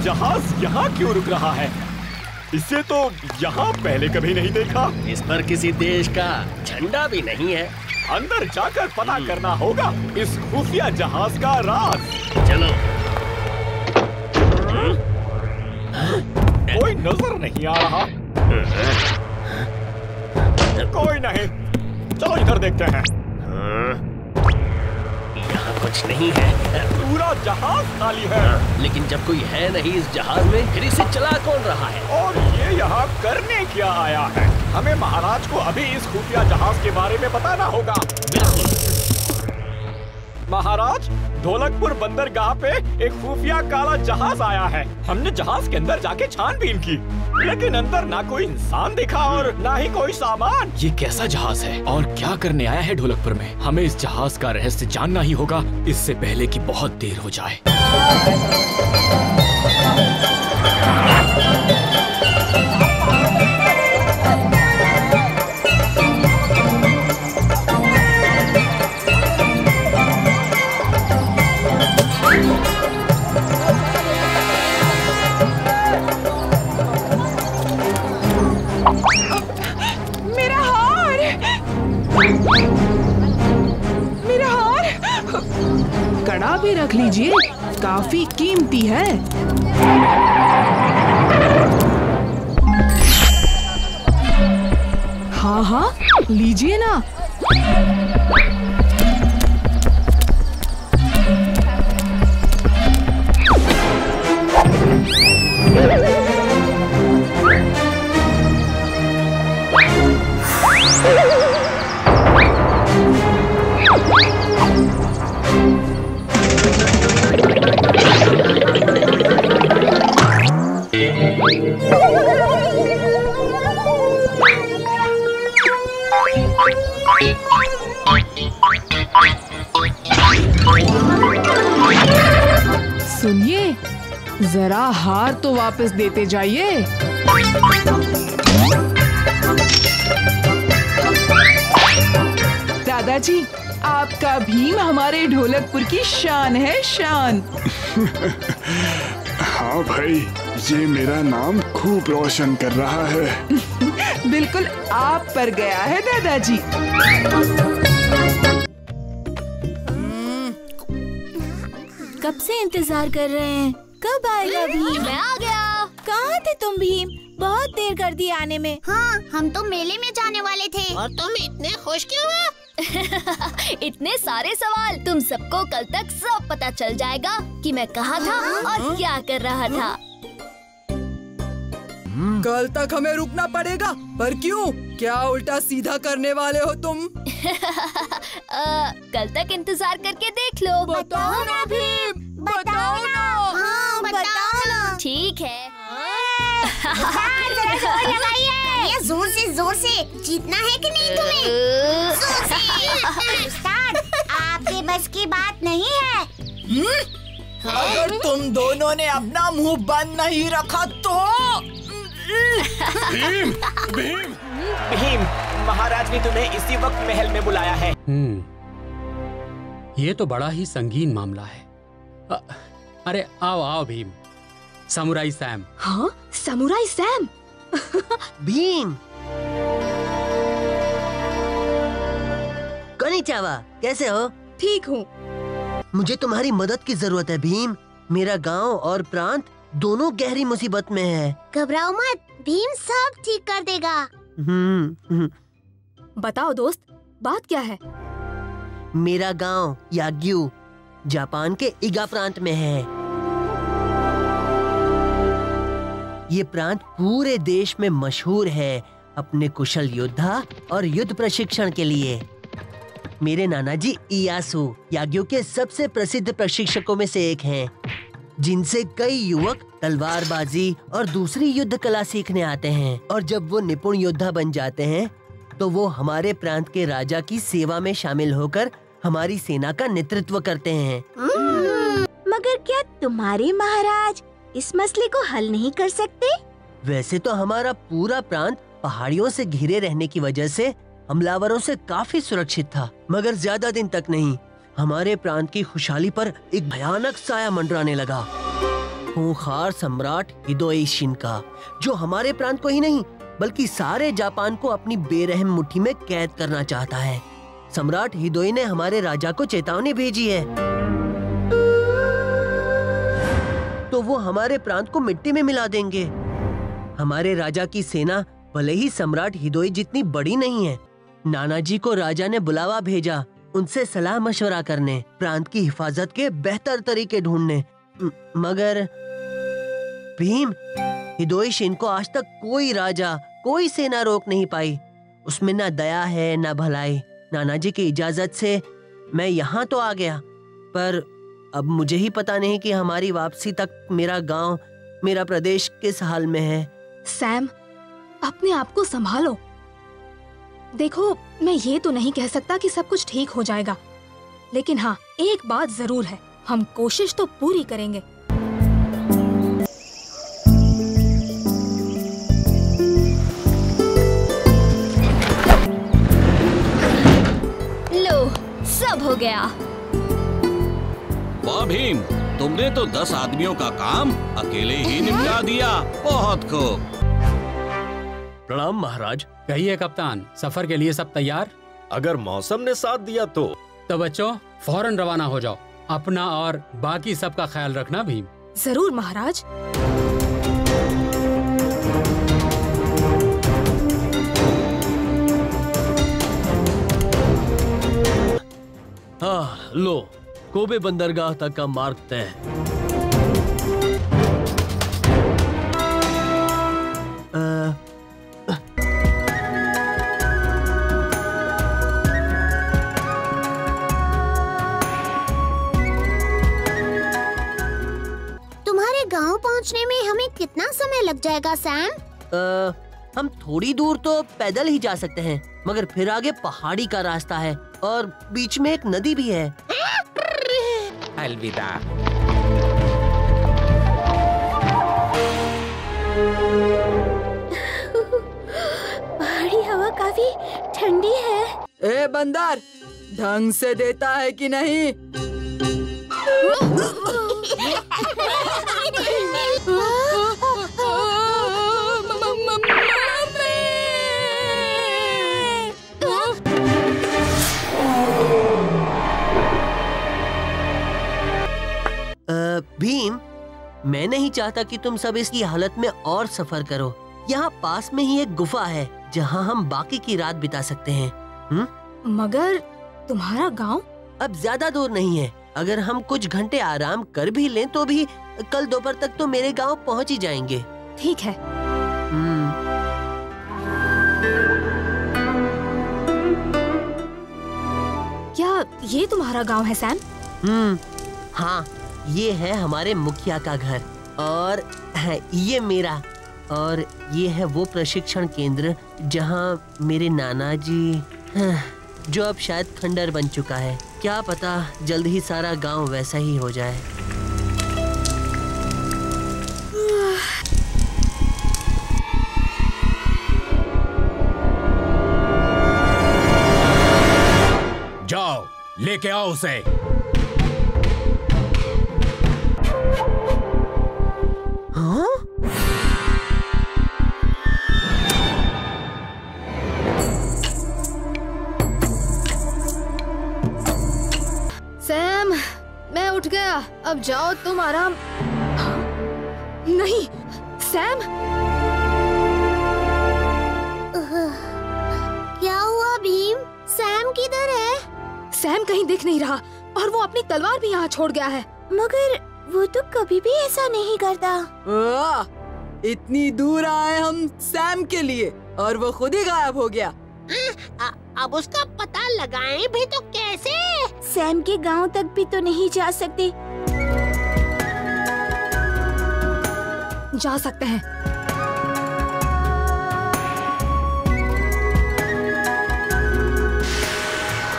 जहाज यहाँ क्यों रुक रहा है? इसे तो यहाँ पहले कभी नहीं देखा। इस पर किसी देश का झंडा भी नहीं है। अंदर जाकर पता करना होगा इस खुफिया जहाज का राज। चलो। कोई नजर नहीं आ रहा। कोई नहीं, चलो इधर देखते हैं। यहाँ कुछ नहीं है। पूरा जहाज खाली है। लेकिन जब कोई है नहीं इस जहाज में, फिर इसे चला कौन रहा है? और ये यहाँ करने क्या आया है? हमें महाराज को अभी इस खुफिया जहाज के बारे में बताना होगा। बिल्कुल। महाराज, ढोलकपुर बंदरगाह पे एक खुफिया काला जहाज आया है। हमने जहाज के अंदर जाके छानबीन की, लेकिन अंदर ना कोई इंसान दिखा और ना ही कोई सामान। ये कैसा जहाज है और क्या करने आया है ढोलकपुर में? हमें इस जहाज का रहस्य जानना ही होगा, इससे पहले कि बहुत देर हो जाए। मेरा हार! कड़ा भी रख लीजिए, काफी कीमती है। हाँ हाँ, लीजिए ना। सुनिए, जरा हार तो वापस देते जाइए। दादाजी, आपका भीम हमारे ढोलकपुर की शान है, शान। हाँ भाई, ये मेरा नाम खूब रोशन कर रहा है। बिल्कुल आप पर गया है दादाजी। कब से इंतजार कर रहे हैं, कब आएगा भीम? मैं आ गया। कहाँ थे तुम भीम? बहुत देर कर दी आने में। हाँ, हम तो मेले में जाने वाले थे। और तुम इतने खुश क्यों हो? इतने सारे सवाल, तुम सबको कल तक सब पता चल जाएगा कि मैं कहाँ था और क्या कर रहा था। कल तक हमें रुकना पड़ेगा, पर क्यों? क्या उल्टा सीधा करने वाले हो तुम? कल तक इंतजार करके देख लो। बताओ ना भीम, बताओ ना। हाँ, बताओ ना। ठीक है। जरा जोर लगाइए। जोर से जीतना है कि नहीं तुम्हें? जोर से। उस्ताद, आपके बस की बात नहीं है। अगर तुम दोनों ने अपना मुंह बंद नहीं रखा तो। भीम, भीम, भीम, महाराज ने तुम्हें इसी वक्त महल में बुलाया है। ये तो बड़ा ही संगीन मामला है। अरे आओ आओ भीम, समुराई सैम। हाँ, समुराई सैम। भीम, कोनिचिवा, कैसे हो? ठीक हूँ। मुझे तुम्हारी मदद की जरूरत है भीम। मेरा गांव और प्रांत दोनों गहरी मुसीबत में है। घबराओ मत, भीम सब ठीक कर देगा। बताओ दोस्त, बात क्या है? मेरा गांव याग्यू जापान के इगा प्रांत में है। ये प्रांत पूरे देश में मशहूर है अपने कुशल योद्धा और युद्ध प्रशिक्षण के लिए। मेरे नाना जी इयासु याग्यू के सबसे प्रसिद्ध प्रशिक्षकों में से एक हैं, जिनसे कई युवक तलवारबाजी और दूसरी युद्ध कला सीखने आते हैं। और जब वो निपुण योद्धा बन जाते हैं तो वो हमारे प्रांत के राजा की सेवा में शामिल होकर हमारी सेना का नेतृत्व करते हैं। मगर क्या तुम्हारे महाराज इस मसले को हल नहीं कर सकते? वैसे तो हमारा पूरा प्रांत पहाड़ियों से घिरे रहने की वजह से हमलावरों से काफी सुरक्षित था, मगर ज्यादा दिन तक नहीं। हमारे प्रांत की खुशहाली पर एक भयानक साया मंडराने लगा। खूंखार सम्राट हिदोई शिनका, जो हमारे प्रांत को ही नहीं बल्कि सारे जापान को अपनी बेरहम मुट्ठी में कैद करना चाहता है। सम्राट हिदोई ने हमारे राजा को चेतावनी भेजी है, तो वो हमारे प्रांत को मिट्टी में मिला देंगे। हमारे राजा की सेना भले ही सम्राट हिदोई जितनी बड़ी नहीं है। नानाजी को राजा ने बुलावा भेजा, उनसे सलाह मशवरा करने, प्रांत की हिफाजत के बेहतर तरीके ढूंढने। मगर भीम, हिदोई शिन को आज तक कोई राजा, कोई सेना रोक नहीं पाई। उसमें ना दया है ना भलाई। नानाजी की इजाजत से मैं यहाँ तो आ गया, पर अब मुझे ही पता नहीं कि हमारी वापसी तक मेरा गांव, मेरा प्रदेश किस हाल में है। सैम, अपने आप को संभालो। देखो, मैं ये तो नहीं कह सकता कि सब कुछ ठीक हो जाएगा, लेकिन हाँ, एक बात जरूर है, हम कोशिश तो पूरी करेंगे। लो, सब हो गया। वाह भीम, तुमने तो 10 आदमियों का काम अकेले ही निपटा दिया। बहुत खूब। प्रणाम महाराज। कहिए कप्तान, सफर के लिए सब तैयार? अगर मौसम ने साथ दिया तो बच्चों फौरन रवाना हो जाओ। अपना और बाकी सबका ख्याल रखना भीम। जरूर महाराज। हाँ, लो, कोबे बंदरगाह तक का मार्ग तय। तुम्हारे गांव पहुंचने में हमें कितना समय लग जाएगा सैम? हम थोड़ी दूर तो पैदल ही जा सकते हैं, मगर फिर आगे पहाड़ी का रास्ता है और बीच में एक नदी भी है। अलविदा। पहाड़ी हवा काफी ठंडी है। ए बंदर, ढंग से देता है कि नहीं? भीम, मैं नहीं चाहता कि तुम सब इसकी हालत में और सफर करो। यहाँ पास में ही एक गुफा है जहाँ हम बाकी की रात बिता सकते हैं। मगर तुम्हारा गांव अब ज्यादा दूर नहीं है। अगर हम कुछ घंटे आराम कर भी लें तो भी कल दोपहर तक तो मेरे गांव पहुँच ही जाएंगे। ठीक है। क्या ये तुम्हारा गांव है सैम? हाँ, ये है हमारे मुखिया का घर और ये मेरा, और ये है वो प्रशिक्षण केंद्र जहाँ मेरे नाना जी, जो अब शायद खंडर बन चुका है। क्या पता जल्द ही सारा गांव वैसा ही हो जाए। जाओ, लेके आओ उसे। सैम, मैं उठ गया, अब जाओ तुम आराम। नहीं सैम। क्या हुआ भीम? सैम किधर है? सैम कहीं दिख नहीं रहा और वो अपनी तलवार भी यहाँ छोड़ गया है। मगर वो तो कभी भी ऐसा नहीं करता। इतनी दूर आए हम सैम के लिए और वो खुद ही गायब हो गया। अब उसका पता लगाएं भी तो कैसे? सैम के गांव तक भी तो नहीं जा सकते। जा सकते हैं।